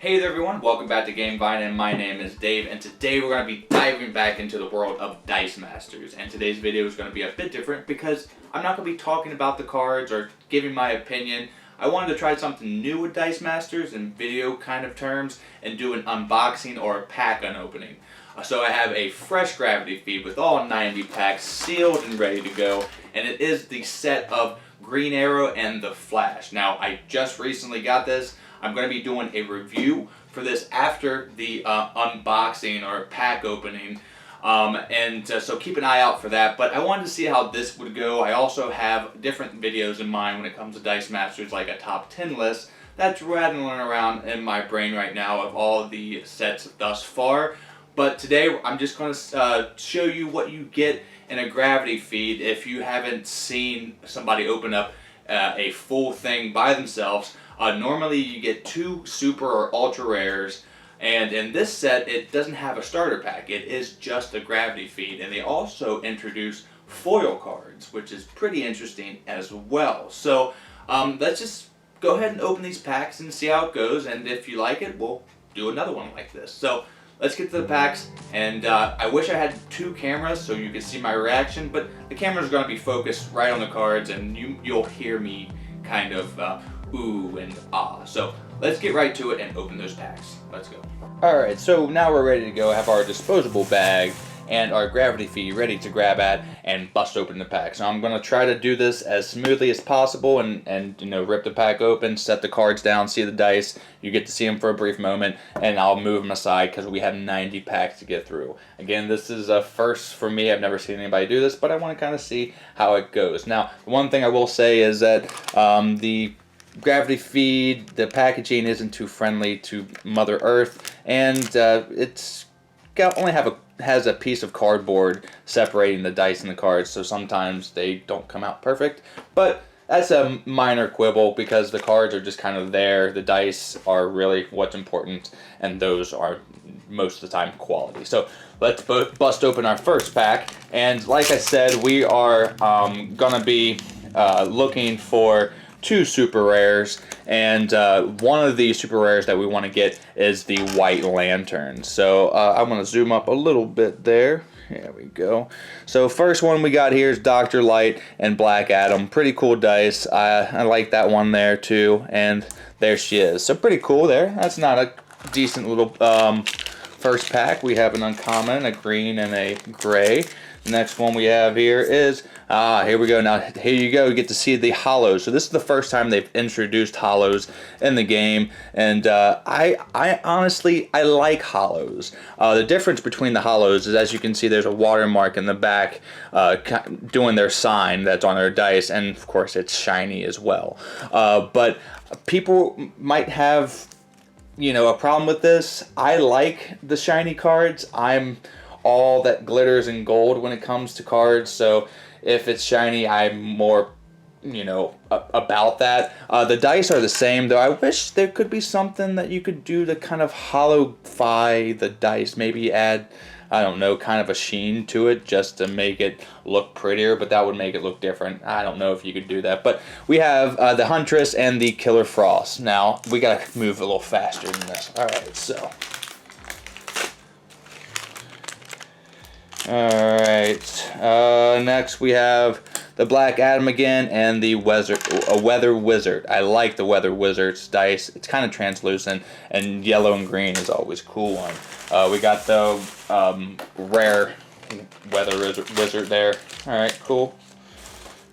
Hey there everyone, welcome back to GameVine, and my name is Dave, and today we're going to be diving back into the world of Dice Masters. And today's video is going to be a bit different because I'm not going to be talking about the cards or giving my opinion. I wanted to try something new with Dice Masters in video kind of terms and do an unboxing or a pack unopening. So I have a fresh gravity feed with all 90 packs sealed and ready to go, and it is the set of Green Arrow and the Flash. Now I just recently got this. I'm going to be doing a review for this after the unboxing or pack opening, so keep an eye out for that. But I wanted to see how this would go. I also have different videos in mind when it comes to Dice Masters, like a top 10 list that's rattling around in my brain right now of all the sets thus far. But today I'm just going to show you what you get in a gravity feed if you haven't seen somebody open up a full thing by themselves. Normally you get 2 super or ultra rares, and in this set it doesn't have a starter pack. It is just a gravity feed, and they also introduce foil cards, which is pretty interesting as well. So let's just go ahead and open these packs and see how it goes, and if you like it, we'll do another one like this. So let's get to the packs, and I wish I had 2 cameras so you could see my reaction, but the camera's going to be focused right on the cards, and you'll hear me kind of ooh and ah. So let's get right to it and open those packs. Let's go. Alright, so now we're ready to go. Have our disposable bag and our gravity feed ready to grab at and bust open the pack. So I'm going to try to do this as smoothly as possible and you know, rip the pack open, set the cards down, see the dice. You get to see them for a brief moment, and I'll move them aside because we have 90 packs to get through. Again, this is a first for me. I've never seen anybody do this, but I want to kind of see how it goes. Now, one thing I will say is that the gravity feed, the packaging isn't too friendly to Mother Earth, and it's has a piece of cardboard separating the dice and the cards, so sometimes they don't come out perfect. But that's a minor quibble because the cards are just kind of there. The dice are really what's important, and those are most of the time quality. So let's bust open our first pack, and like I said, we are gonna be looking for 2 super rares, and one of the super rares that we want to get is the White Lantern. So I'm going to zoom up a little bit there. There we go. So first one we got here is Dr. Light and Black Adam. Pretty cool dice. I like that one there too, and there she is. So pretty cool there. That's not a decent little first pack. We have an uncommon, a green, and a gray. The next one we have here is, here we go. Now, here you go. You get to see the hollows. So this is the first time they've introduced hollows in the game, and I honestly, I like hollows. The difference between the hollows is, as you can see, there's a watermark in the back doing their sign that's on their dice, and of course it's shiny as well. But people might have, you know, a problem with this. I like the shiny cards. I'm all that glitters and gold when it comes to cards, so if it's shiny, I'm more, you know, about that. The dice are the same, though I wish there could be something that you could do to kind of hollowify the dice, maybe add, I don't know, kind of a sheen to it just to make it look prettier, but that would make it look different. I don't know if you could do that. But we have the Huntress and the Killer Frost. Now, we gotta move a little faster than this. Alright, so alright, next we have the Black Adam again and the Weather Wizard. I like the Weather Wizard's dice. It's kind of translucent, and yellow and green is always a cool one. We got the rare Weather Wizard there. Alright, cool.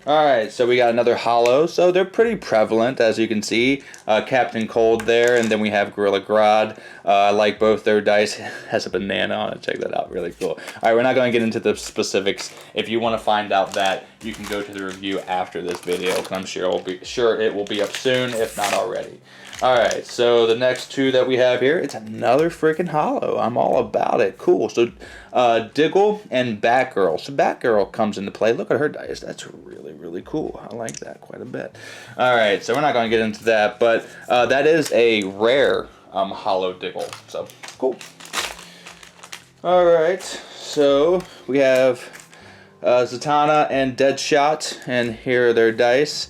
Alright, so we got another hollow. So they're pretty prevalent, as you can see. Captain Cold there, and then we have Gorilla Grodd. I like both their dice. It has a banana on it. Check that out. Really cool. Alright, we're not going to get into the specifics. If you want to find out that, you can go to the review after this video, because I'm sure it will be up soon, if not already. Alright, so the next 2 that we have here, it's another freaking hollow. I'm all about it. Cool. So Diggle and Batgirl. So Batgirl comes into play. Look at her dice. That's really cool. I like that quite a bit. Alright, so we're not going to get into that, but that is a rare hollow Diggle. So, cool. Alright, so we have Zatanna and Deadshot, and here are their dice.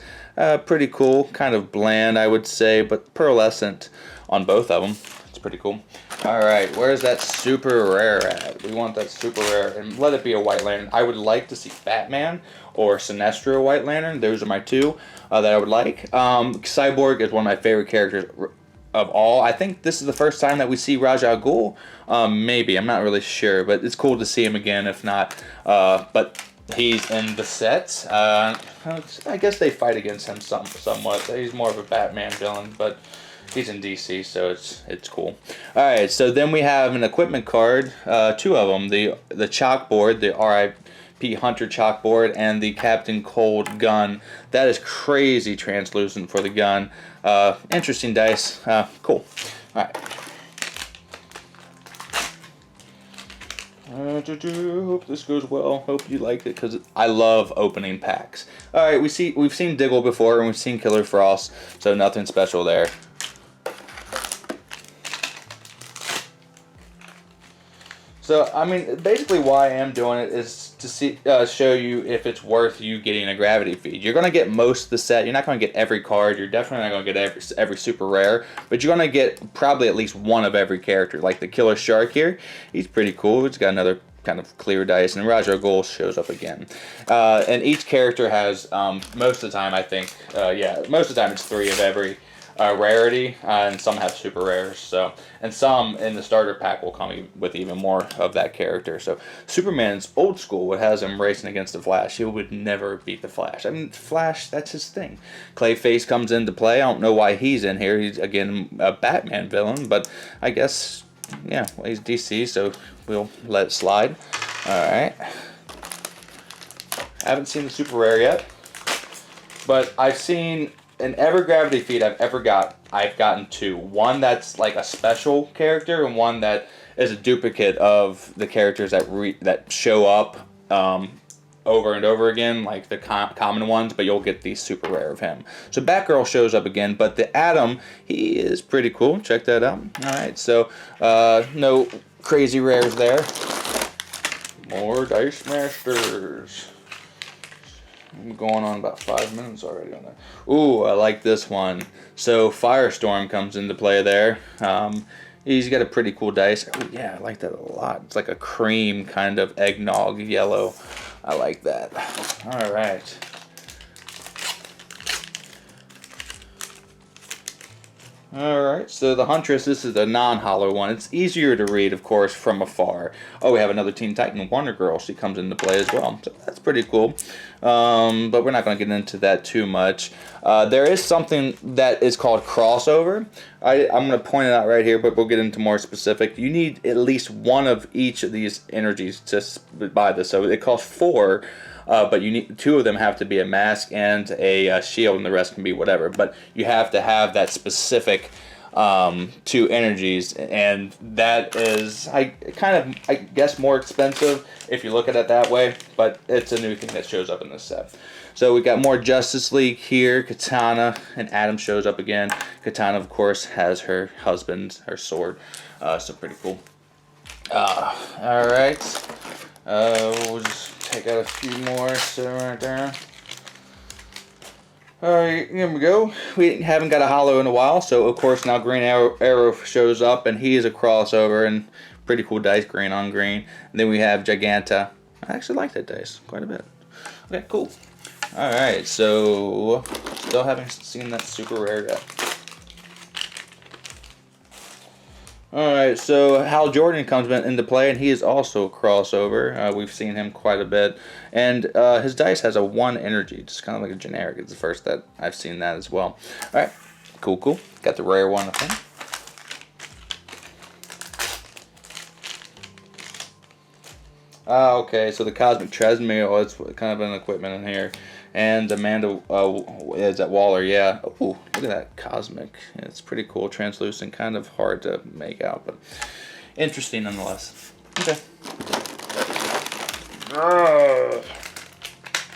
Pretty cool, kind of bland I would say, but pearlescent on both of them. It's pretty cool. Alright, where's that super rare at? We want that super rare, and let it be a White Lantern. I would like to see Batman or Sinestro White Lantern. Those are my two that I would like. Cyborg is one of my favorite characters of all. I think this is the first time that we see Ra's al Ghul. Maybe, I'm not really sure, but it's cool to see him again, if not. But he's in the set. I guess they fight against him somewhat. He's more of a Batman villain, but he's in DC, so it's cool. All right, so then we have an equipment card, two of them. The chalkboard, the R.I.P. Hunter chalkboard, and the Captain Cold gun. That is crazy translucent for the gun. Interesting dice. Cool. All right. Hope this goes well. Hope you like it, because I love opening packs. All right, we've seen Diggle before, and we've seen Killer Frost, so nothing special there. So, I mean, basically why I am doing it is to show you if it's worth you getting a gravity feed. You're going to get most of the set. You're not going to get every card. You're definitely not going to get every super rare. But you're going to get probably at least one of every character. Like the Killer Shark here. He's pretty cool. He's got another kind of clear dice. And Ra's al Ghul shows up again. And each character has, most of the time, I think, most of the time it's 3 of every rarity, and some have super rares. So, and some in the starter pack will come with even more of that character. So, Superman's old school. What has him racing against the Flash? He would never beat the Flash. I mean, Flash, that's his thing. Clayface comes into play. I don't know why he's in here. He's again a Batman villain, but I guess well, he's DC, so we'll let it slide. All right. Haven't seen the super rare yet, but I've seen. In every gravity feed I've gotten 2. One that's like a special character, and one that is a duplicate of the characters that show up over and over again, like the common ones, but you'll get the super rare of him. So Batgirl shows up again, but the Atom, he is pretty cool. Check that out. Alright, so no crazy rares there. More Dice Masters. I'm going on about 5 minutes already on that. Ooh, I like this one. So Firestorm comes into play there. He's got a pretty cool dice. Ooh, yeah, I like that a lot. It's like a cream kind of eggnog yellow. I like that. All right. Alright, so the Huntress, this is the non-hollow one. It's easier to read, of course, from afar. Oh, we have another Teen Titan, Wonder Girl. She comes into play as well. So that's pretty cool. But we're not going to get into that too much. There is something that is called crossover. I'm going to point it out right here, but we'll get into more specific. You need at least one of each of these energies to buy this. So it costs 4. But you need 2 of them have to be a mask and a shield, and the rest can be whatever. But you have to have that specific 2 energies, and that is I guess more expensive if you look at it that way. But it's a new thing that shows up in this set. So we got more Justice League here. Katana and Adam shows up again. Katana, of course, has her husband, her sword. So pretty cool. All right. We'll just take out a few more, sit right there. Alright, here we go. We haven't got a hollow in a while, so of course now Green Arrow shows up, and he is a crossover, and pretty cool dice, green on green. And then we have Giganta. I actually like that dice quite a bit. Okay, cool. Alright, so still haven't seen that super rare yet. Alright, so Hal Jordan comes into play, and he is also a crossover. We've seen him quite a bit. And his dice has a 1 energy, just kind of like a generic. It's the first that I've seen that as well. Alright, cool. Got the rare one, I think. Okay, so the Cosmic Treadmill, it's kind of an equipment in here. And Amanda is at Waller, yeah. Ooh, look at that Cosmic. It's pretty cool, translucent, kind of hard to make out, but interesting nonetheless. Okay.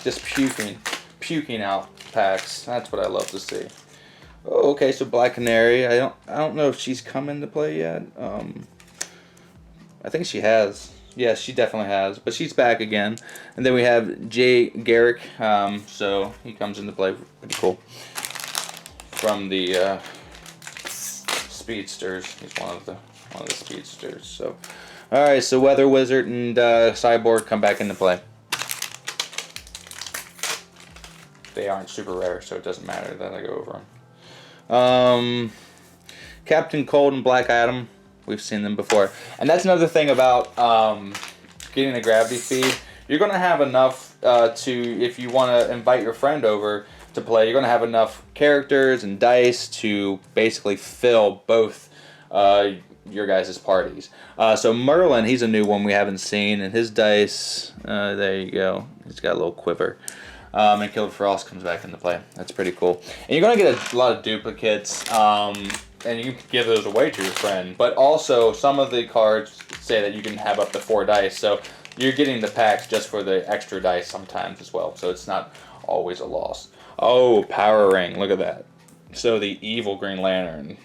Just puking out packs. That's what I love to see. Oh, okay, so Black Canary. I don't know if she's come into play yet. I think she has. Yes, she definitely has, but she's back again. And then we have Jay Garrick, so he comes into play, pretty cool. From the speedsters. He's one of the speedsters. So, all right. So Weather Wizard and Cyborg come back into play. They aren't super rare, so it doesn't matter that I go over them. Captain Cold and Black Adam. We've seen them before, and that's another thing about getting a gravity feed. You're gonna have enough if you want to invite your friend over to play, you're gonna have enough characters and dice to basically fill both your guys' parties. So Merlin, he's a new one we haven't seen, and his dice, there you go. He's got a little quiver. And Killer Frost comes back into play. That's pretty cool. And you're gonna get a lot of duplicates. And you can give those away to your friend. But also, some of the cards say that you can have up to 4 dice. So you're getting the packs just for the extra dice sometimes as well. So it's not always a loss. Oh, Power Ring. Look at that. So the evil Green Lantern.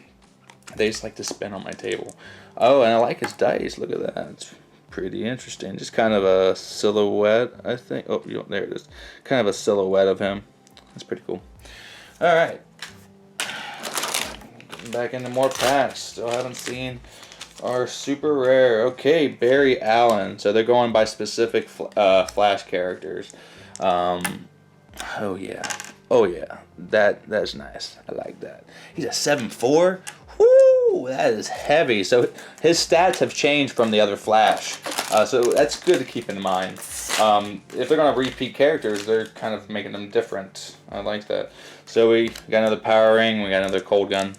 They just like to spin on my table. Oh, and I like his dice. Look at that. It's pretty interesting. Just kind of a silhouette, I think. Oh, there it is. Kind of a silhouette of him. That's pretty cool. All right. Back into more packs. Still haven't seen our super rare. Okay, Barry Allen. So they're going by specific Flash characters. Oh yeah, oh yeah. That's nice. I like that. He's a 7'4". Woo, that is heavy. So his stats have changed from the other Flash. So that's good to keep in mind. If they're gonna repeat characters, they're kind of making them different. I like that. So we got another Power Ring. We got another Cold Gun.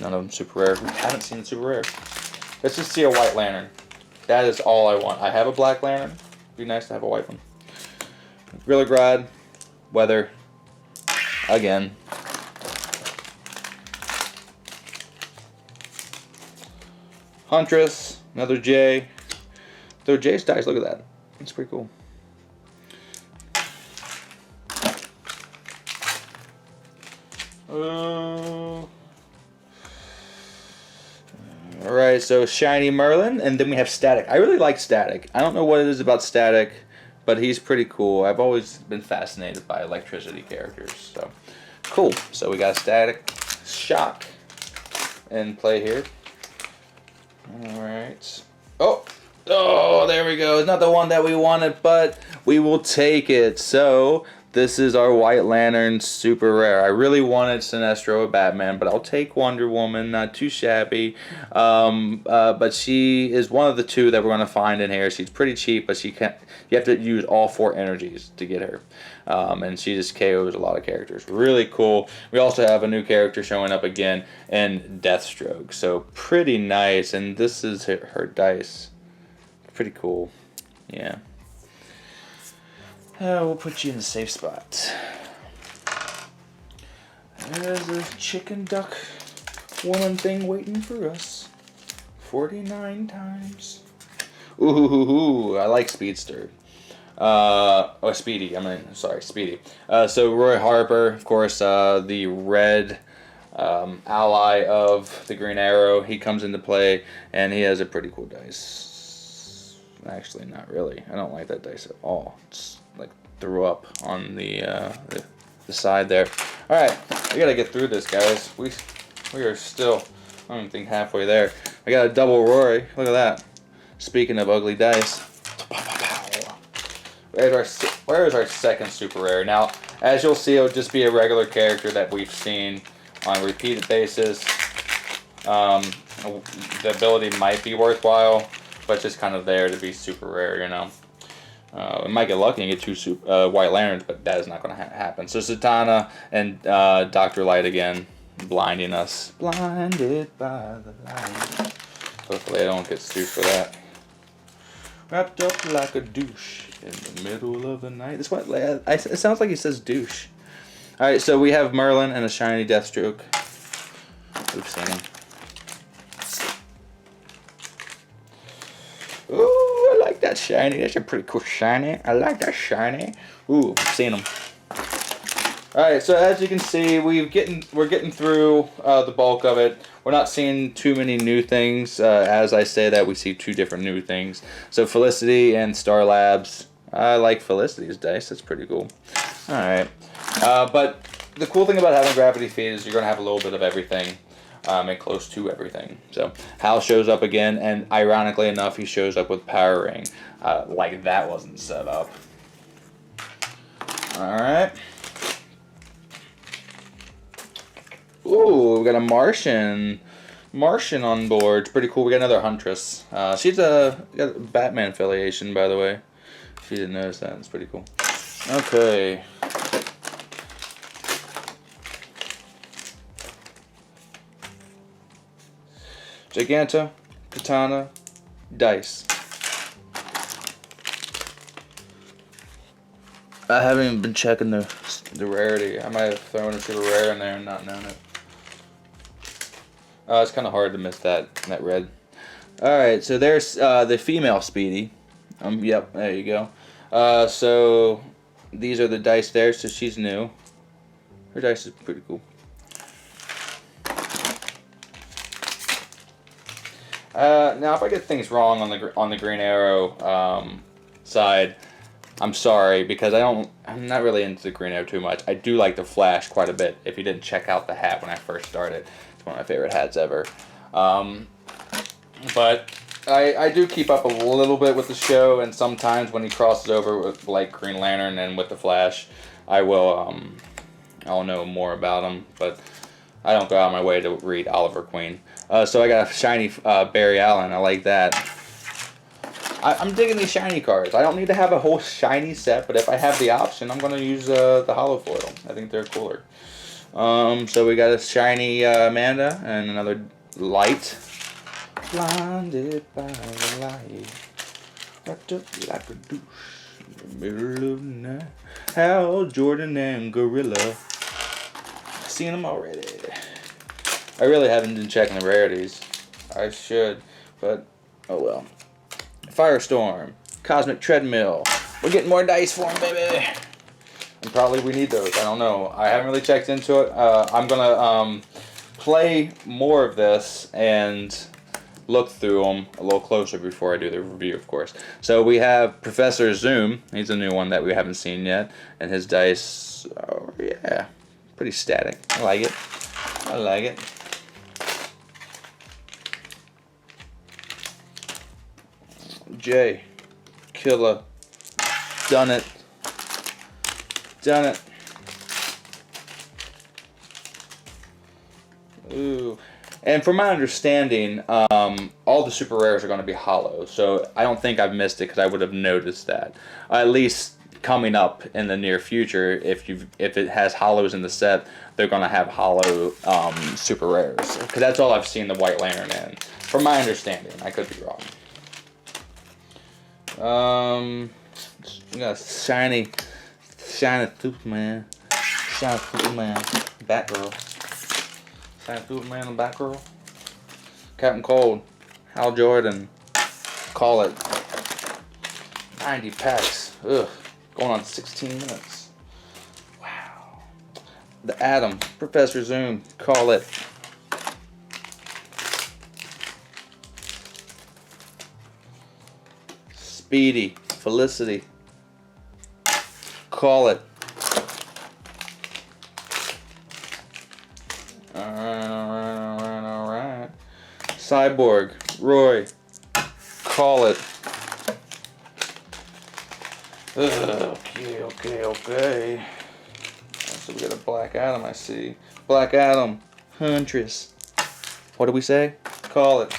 None of them super rare. We haven't seen the super rare. Let's just see a White Lantern. That is all I want. I have a Black Lantern. It'd be nice to have a white one. Gorilla Grodd. Weather. Again. Huntress. Another J. Throw J's dice. Look at that. That's pretty cool. Alright, so Shiny Merlin, and then we have Static. I really like Static. I don't know what it is about Static, but he's pretty cool. I've always been fascinated by electricity characters. So, cool. So we got Static Shock in play here. Alright. Oh, there we go. It's not the one that we wanted, but we will take it. So, this is our White Lantern super rare. I really wanted Sinestro or Batman, but I'll take Wonder Woman. Not too shabby. But she is one of the 2 that we're going to find in here. She's pretty cheap, but you have to use all 4 energies to get her. And she just KOs a lot of characters. Really cool. We also have a new character showing up again in Deathstroke. So pretty nice. And this is her dice. Pretty cool. Yeah. We'll put you in a safe spot. There's a chicken duck woman thing waiting for us. 49 times. Ooh, I like Speedster. Speedy. Speedy. So Roy Harper, of course, the red ally of the Green Arrow. He comes into play, and he has a pretty cool dice. Actually, not really. I don't like that dice at all. It's like threw up on the side there. All right, we gotta get through this, guys. We are still, I don't even think halfway there. I got a double Rory. Look at that. Speaking of ugly dice, where is our second super rare? Now, as you'll see, it'll just be a regular character that we've seen on a repeated basis. The ability might be worthwhile, but just kind of there to be super rare, you know. We might get lucky and get 2 White Lanterns, but that is not going to happen. So Zatanna and Dr. Light again, blinding us. Blinded by the light. Hopefully I don't get sued for that. Wrapped up like a douche in the middle of the night. This one, it sounds like he says douche. All right, so we have Merlin and a shiny Deathstroke. We've seen him. Ooh, I like that shiny. That's a pretty cool shiny. I like that shiny. Ooh, we've seen him. All right, so as you can see, we're getting through the bulk of it. We're not seeing too many new things. As I say that, we see 2 different new things. So Felicity and Star Labs. I like Felicity's dice. That's pretty cool. All right, but the cool thing about having Gravity Feed is you're gonna have a little bit of everything. and close to everything. So Hal shows up again, and ironically enough, he shows up with Power Ring. Like that wasn't set up. Alright. Ooh, we got a Martian on board. It's pretty cool. We got another Huntress. She's got a Batman affiliation, by the way. If you didn't notice that, it's pretty cool. Okay. Giganta, Katana, Dice. I haven't even been checking the rarity. I might have thrown a super rare in there and not known it. It's kind of hard to miss that red. Alright, so there's the female Speedy. Yep, there you go. So these are the dice there, so she's new. Her dice is pretty cool. Now if I get things wrong on the Green Arrow side, I'm sorry, because I'm not really into the Green Arrow too much. I do like the Flash quite a bit. If you didn't check out the hat when I first started, it's one of my favorite hats ever. But I do keep up a little bit with the show, and sometimes when he crosses over with like Green Lantern and with the Flash, I'll know more about him. But I don't go out of my way to read Oliver Queen. So I got a shiny Barry Allen. I like that. I'm digging these shiny cards. I don't need to have a whole shiny set, but if I have the option, I'm going to use the holo foil. I think they're cooler. So we got a shiny Amanda and another light. Blinded by the light, wrapped up like a douche in the middle of the night. Hal, Jordan, and Gorilla. Seen them already. I really haven't been checking the rarities. I should, but oh well. Firestorm, Cosmic Treadmill. We're getting more dice for him, baby. And probably we need those. I don't know. I haven't really checked into it. I'm gonna play more of this and look through them a little closer before I do the review, of course. So we have Professor Zoom. He's a new one that we haven't seen yet, and his dice, oh yeah, pretty static. I like it. I like it. J, Killer, done it. Done it. Ooh. And from my understanding, all the super rares are going to be hollow, so I don't think I've missed it because I would have noticed that. At least coming up in the near future, if it has hollows in the set, they're going to have hollow super rares, because that's all I've seen the White Lantern in. From my understanding, I could be wrong. We got a shiny Superman, Batgirl. Superman and Batgirl. Captain Cold. Hal Jordan. Call it. 90 packs. Ugh. Going on 16 minutes. Wow. The Atom. Professor Zoom. Call it. Speedy. Felicity. Call it. Alright. Cyborg, Roy, call it. Okay. So we got a Black Adam, I see. Black Adam, Huntress. What do we say? Call it.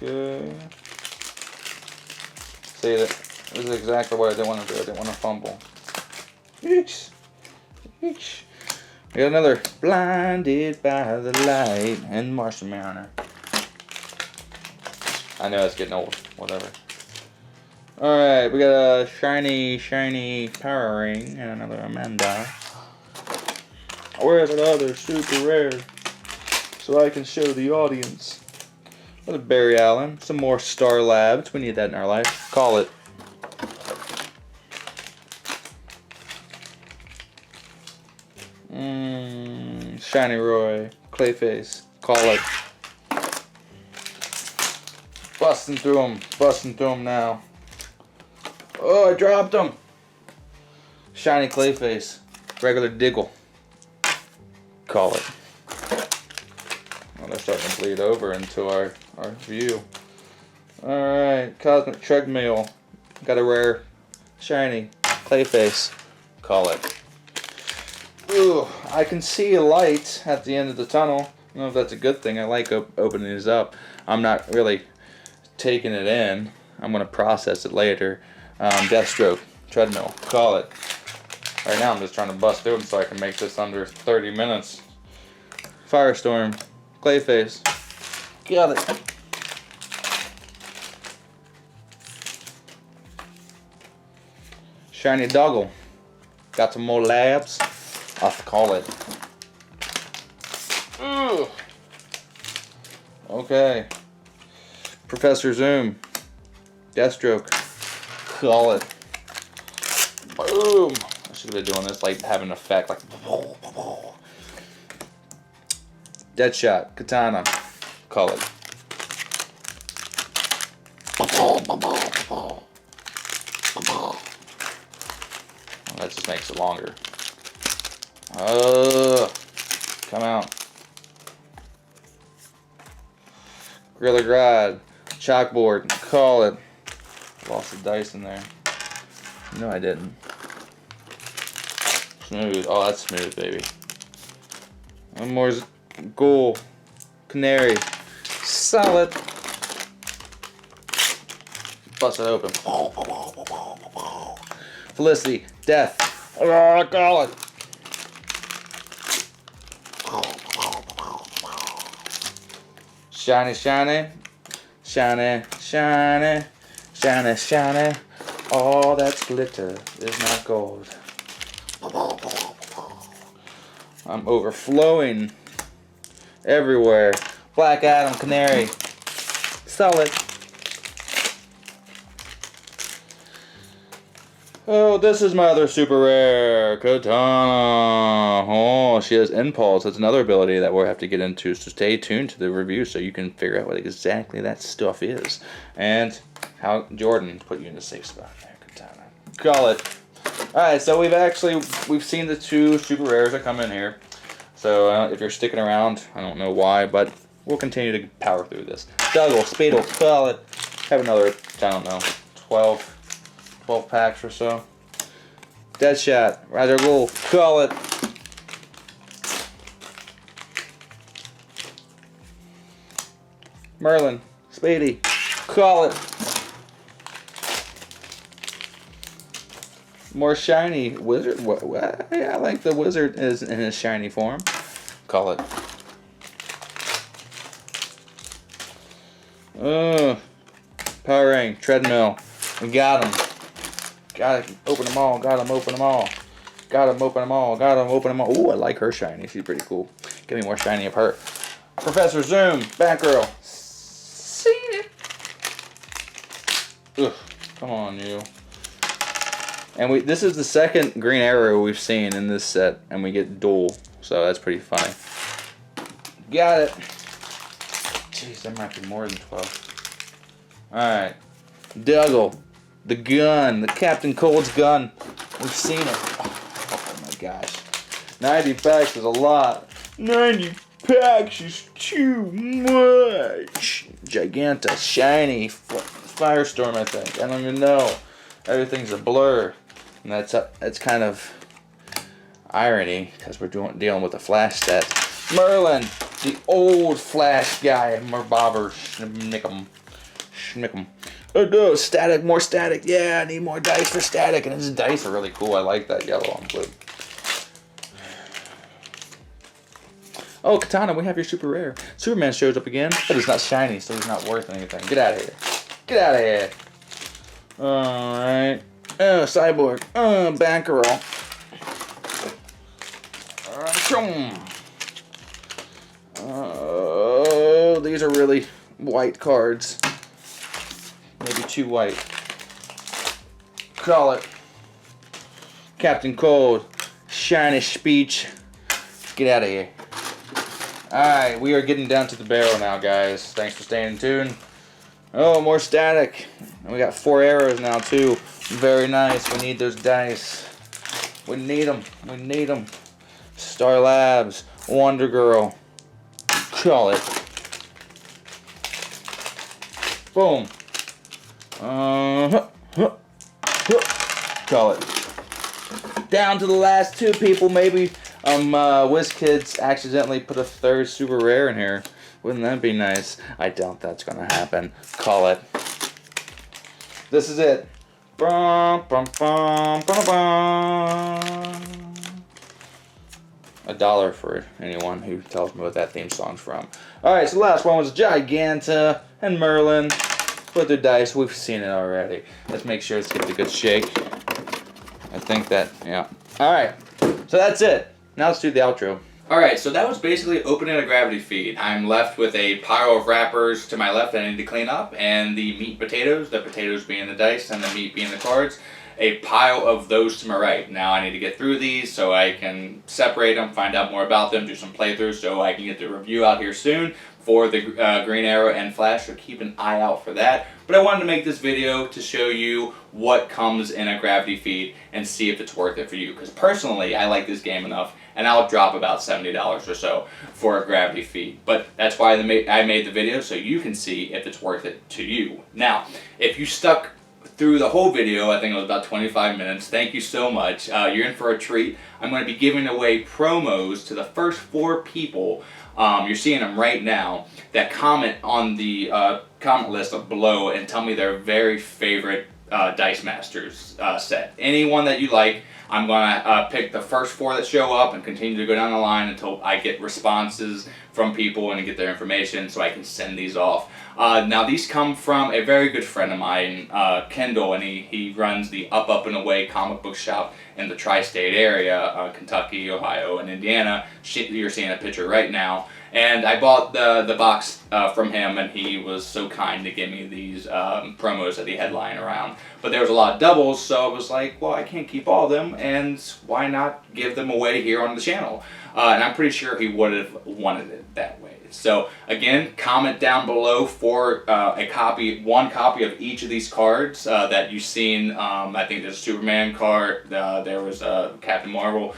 Okay. See that? This is exactly what I didn't want to do. I didn't want to fumble. Eesh. Eesh. We got another Blinded by the Light and Martian Mariner. I know it's getting old. Whatever. Alright, we got a shiny Power Ring and another Amanda. Where's another super rare? So I can show the audience. Another Barry Allen. Some more Star Labs. We need that in our life. Call it. Shiny Roy, Clayface, call it. Busting through him now. Oh, I dropped him. Shiny Clayface, Regular Diggle. Call it. Well, they're starting to bleed over into our view. Alright, Cosmic Treadmill. Got a rare shiny Clayface. Call it. Ooh, I can see a light at the end of the tunnel. I don't know if that's a good thing. I like opening these up. I'm not really taking it in. I'm going to process it later. Deathstroke. Treadmill. Call it. Right now I'm just trying to bust through them so I can make this under 30 minutes. Firestorm. Clayface. Got it. Shiny Doggle. Got some more labs. I'll call it. Ugh. Okay. Professor Zoom. Deathstroke. Call it. Boom. I should have been doing this like having an effect like. Deadshot. Katana. Call it. That just makes it longer. Come out. Gorilla Grad. Chalkboard. Call it. Lost the dice in there. No, I didn't. Smooth. Oh, that's smooth, baby. One more Ghoul. Canary. Solid. Bust it open. Felicity. Death. Oh, call it. Shiny, shiny. Shiny, shiny. Shiny, shiny. All that's glitter is not gold. I'm overflowing everywhere. Black Adam, Canary. Solid. Oh, this is my other super rare, Katana. Oh, she has Impulse. That's another ability that we'll have to get into, so stay tuned to the review so you can figure out what exactly that stuff is. And how Jordan put you in a safe spot there, Katana. Call it. Alright, so we've seen the two super rares that come in here. So if you're sticking around, I don't know why, but we'll continue to power through this. Duggle, Speedle, call it. Have another, I don't know, 12 packs or so. Deadshot, Rider Ghoul, call it. Merlin, Spady, call it. More shiny wizard. What? Yeah, I like the wizard is in his shiny form. Call it. Power Ring, Treadmill. We got him. Got to open them all. Got them, open them all. Got them, open them all. Got them, open them all. Ooh, I like her shiny. She's pretty cool. Give me more shiny of her. Professor Zoom, Batgirl. Seen it. Ugh, come on, you. And this is the second Green Arrow we've seen in this set, and we get dual, so that's pretty funny. Got it. Jeez, there might be more than 12. Alright. Duggle. The gun. The Captain Cold's gun. We've seen it. Oh my gosh. 90 packs is a lot. 90 packs is too much. Giganta. Shiny. Firestorm, I think. I don't even know. Everything's a blur. And that's kind of irony, because we're dealing with a Flash set. Merlin, the old Flash guy. More bobbers. Schnick 'em. Oh no, static, more static. Yeah, I need more dice for static. And his dice are really cool. I like that yellow and blue. Oh, Katana, we have your super rare. Superman shows up again, but he's not shiny, so he's not worth anything. Get out of here. Get out of here. Alright. Oh, Cyborg. Oh, Batgirl. Oh, these are really white cards. Maybe too white. Call it. Captain Cold. Shiny Speech. Get out of here. Alright, we are getting down to the barrel now, guys. Thanks for staying tuned. Oh, more static. And we got 4 arrows now, too. Very nice. We need those dice. We need them. We need them. Star Labs, Wonder Girl. Call it. Boom. Call it. Down to the last two people. Maybe WizKids accidentally put a third super rare in here. Wouldn't that be nice? I doubt that's gonna happen. Call it. This is it. Bum, bum, bum, bum, bum. $1 for anyone who tells me what that theme song's from. Alright, so the last one was Giganta and Merlin with their dice. We've seen it already. Let's make sure let's give it a good shake. I think that, yeah. Alright, so that's it. Now let's do the outro. Alright, so that was basically opening a gravity feed. I'm left with a pile of wrappers to my left that I need to clean up, and the meat potatoes, the potatoes being the dice and the meat being the cards, a pile of those to my right. Now I need to get through these so I can separate them, find out more about them, do some playthroughs so I can get the review out here soon for the Green Arrow and Flash, so keep an eye out for that. But I wanted to make this video to show you what comes in a gravity feed and see if it's worth it for you. Because personally, I like this game enough, and I'll drop about $70 or so for a gravity feed. But that's why I made the video, so you can see if it's worth it to you. Now, if you stuck through the whole video, I think it was about 25 minutes, thank you so much. You're in for a treat. I'm going to be giving away promos to the first 4 people, you're seeing them right now, that comment on the comment list below and tell me their very favorite Dice Masters set. Anyone that you like, I'm going to pick the first 4 that show up and continue to go down the line until I get responses from people and get their information so I can send these off. Now these come from a very good friend of mine, Kendall, and he runs the Up and Away comic book shop in the tri-state area, Kentucky, Ohio, and Indiana. You're seeing a picture right now. And I bought the box from him, and he was so kind to give me these promos that he had lying around. But there was a lot of doubles, so I was like, well, I can't keep all of them, and why not give them away here on the channel? And I'm pretty sure he would have wanted it that way. So again, comment down below for one copy of each of these cards that you've seen. I think there's a Superman card, there was Captain Marvel.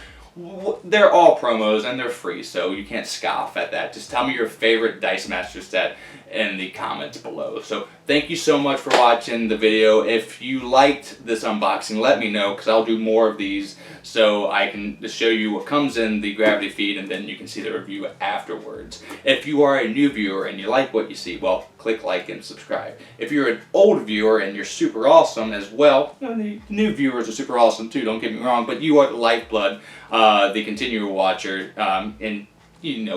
They're all promos and they're free, so you can't scoff at that. Just tell me your favorite Dice Master set in the comments below. So thank you so much for watching the video. If you liked this unboxing, let me know, because I'll do more of these so I can show you what comes in the gravity feed, and then you can see the review afterwards. If you are a new viewer and you like what you see, well, click like and subscribe. If you're an old viewer and you're super awesome as well, the new viewers are super awesome too, don't get me wrong, but you are the lifeblood, the continual watcher, and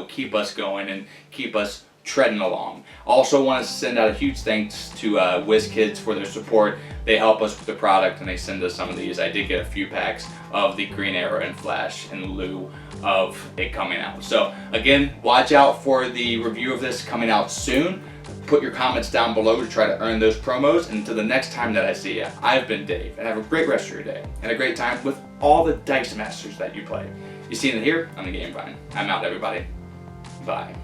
keep us going and keep us treading along. Also want to send out a huge thanks to WizKids for their support. They help us with the product and they send us some of these. I did get a few packs of the Green Arrow and Flash in lieu of it coming out. So again, watch out for the review of this coming out soon. Put your comments down below to try to earn those promos. And until the next time that I see you, I've been Dave, and have a great rest of your day and a great time with all the Dice Masters that you play. You see it here on the Game Vine. I'm out, everybody. Bye.